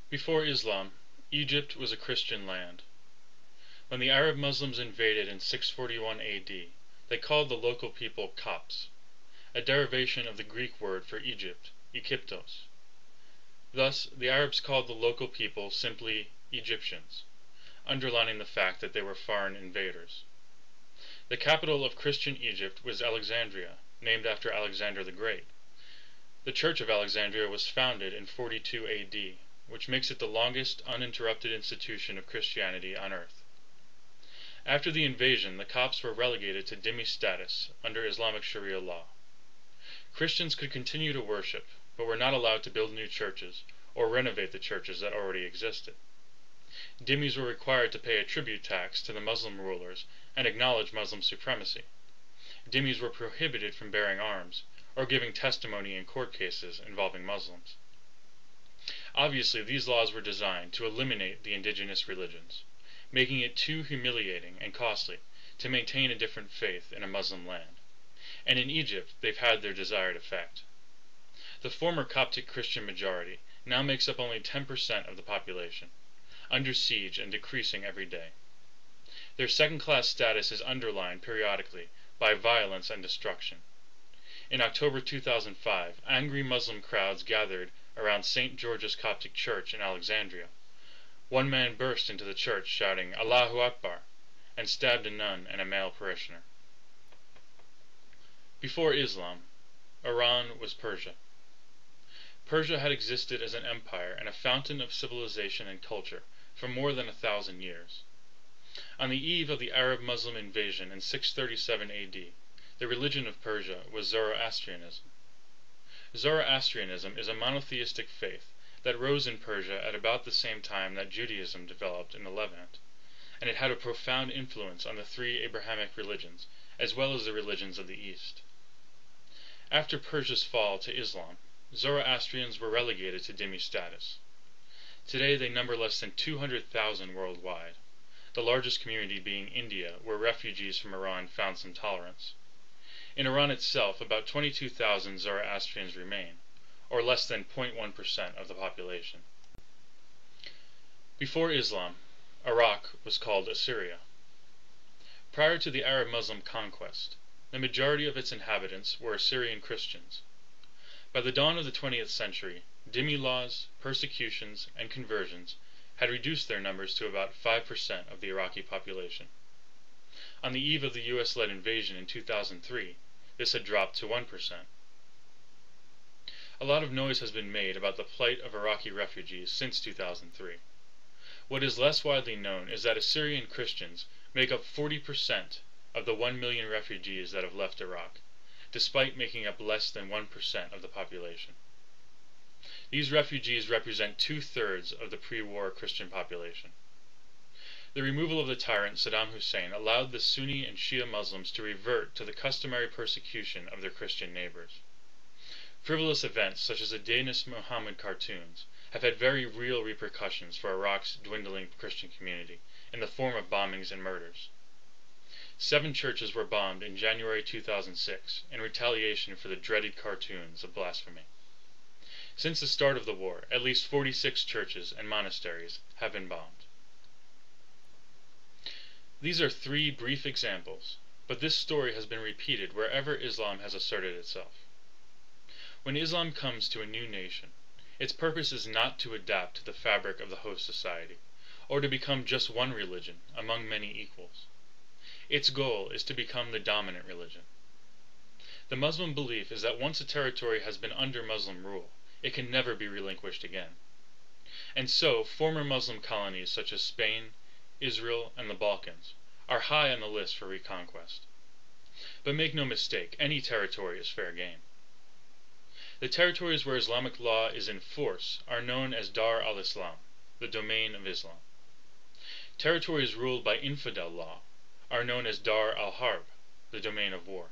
Before Islam, Egypt was a Christian land. When the Arab Muslims invaded in 641 AD, they called the local people Copts, a derivation of the Greek word for Egypt, Aegyptos. Thus, the Arabs called the local people simply Egyptians, underlining the fact that they were foreign invaders. The capital of Christian Egypt was Alexandria, named after Alexander the Great. The Church of Alexandria was founded in 42 AD, which makes it the longest uninterrupted institution of Christianity on earth. After the invasion, the Copts were relegated to dhimmi status under Islamic Sharia law. Christians could continue to worship, but were not allowed to build new churches or renovate the churches that already existed. Dhimmis were required to pay a tribute tax to the Muslim rulers and acknowledge Muslim supremacy. Dhimmis were prohibited from bearing arms or giving testimony in court cases involving Muslims. Obviously, these laws were designed to eliminate the indigenous religions, making it too humiliating and costly to maintain a different faith in a Muslim land. And in Egypt, they've had their desired effect. The former Coptic Christian majority now makes up only 10% of the population, under siege and decreasing every day. Their second-class status is underlined periodically by violence and destruction. In October 2005, angry Muslim crowds gathered around St. George's Coptic Church in Alexandria. One man burst into the church shouting, "Allahu Akbar," and stabbed a nun and a male parishioner. Before Islam, Iran was Persia. Persia had existed as an empire and a fountain of civilization and culture for more than 1,000 years. On the eve of the Arab-Muslim invasion in 637 AD, the religion of Persia was Zoroastrianism. Zoroastrianism is a monotheistic faith that rose in Persia at about the same time that Judaism developed in the Levant, and it had a profound influence on the three Abrahamic religions, as well as the religions of the East. After Persia's fall to Islam, Zoroastrians were relegated to dhimmi status. Today they number less than 200,000 worldwide, the largest community being India, where refugees from Iran found some tolerance. In Iran itself, about 22,000 Zoroastrians remain, or less than 0.1% of the population. Before Islam, Iraq was called Assyria. Prior to the Arab-Muslim conquest, the majority of its inhabitants were Assyrian Christians. By the dawn of the 20th century, dhimmi laws, persecutions, and conversions had reduced their numbers to about 5% of the Iraqi population. On the eve of the US-led invasion in 2003, this had dropped to 1%. A lot of noise has been made about the plight of Iraqi refugees since 2003. What is less widely known is that Assyrian Christians make up 40% of the 1 million refugees that have left Iraq, despite making up less than 1% of the population. These refugees represent 2/3 of the pre-war Christian population. The removal of the tyrant Saddam Hussein allowed the Sunni and Shia Muslims to revert to the customary persecution of their Christian neighbors. Frivolous events such as the Danish Muhammad cartoons have had very real repercussions for Iraq's dwindling Christian community in the form of bombings and murders. 7 churches were bombed in January 2006 in retaliation for the dreaded cartoons of blasphemy. Since the start of the war, at least 46 churches and monasteries have been bombed. These are 3 brief examples, but this story has been repeated wherever Islam has asserted itself. When Islam comes to a new nation, its purpose is not to adapt to the fabric of the host society, or to become just one religion among many equals. Its goal is to become the dominant religion. The Muslim belief is that once a territory has been under Muslim rule, it can never be relinquished again. And so, former Muslim colonies such as Spain, Israel, and the Balkans are high on the list for reconquest. But make no mistake, any territory is fair game. The territories where Islamic law is in force are known as Dar al-Islam, the domain of Islam. Territories ruled by infidel law are known as Dar al-Harb, the domain of war.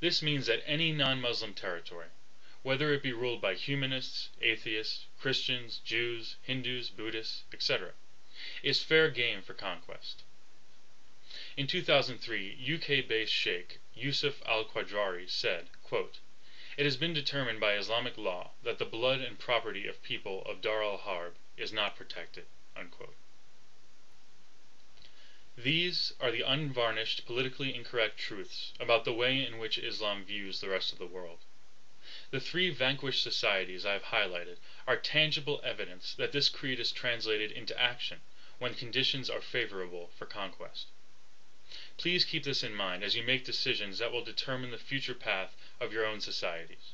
This means that any non-Muslim territory, whether it be ruled by humanists, atheists, Christians, Jews, Hindus, Buddhists, etc., is fair game for conquest. In 2003, UK-based Sheikh Yusuf al-Quadrari said, quote, It has been determined by Islamic law that the blood and property of people of Dar al-Harb is not protected." Unquote. These are the unvarnished, politically incorrect truths about the way in which Islam views the rest of the world. The three vanquished societies I have highlighted are tangible evidence that this creed is translated into action when conditions are favorable for conquest. Please keep this in mind as you make decisions that will determine the future path of your own societies.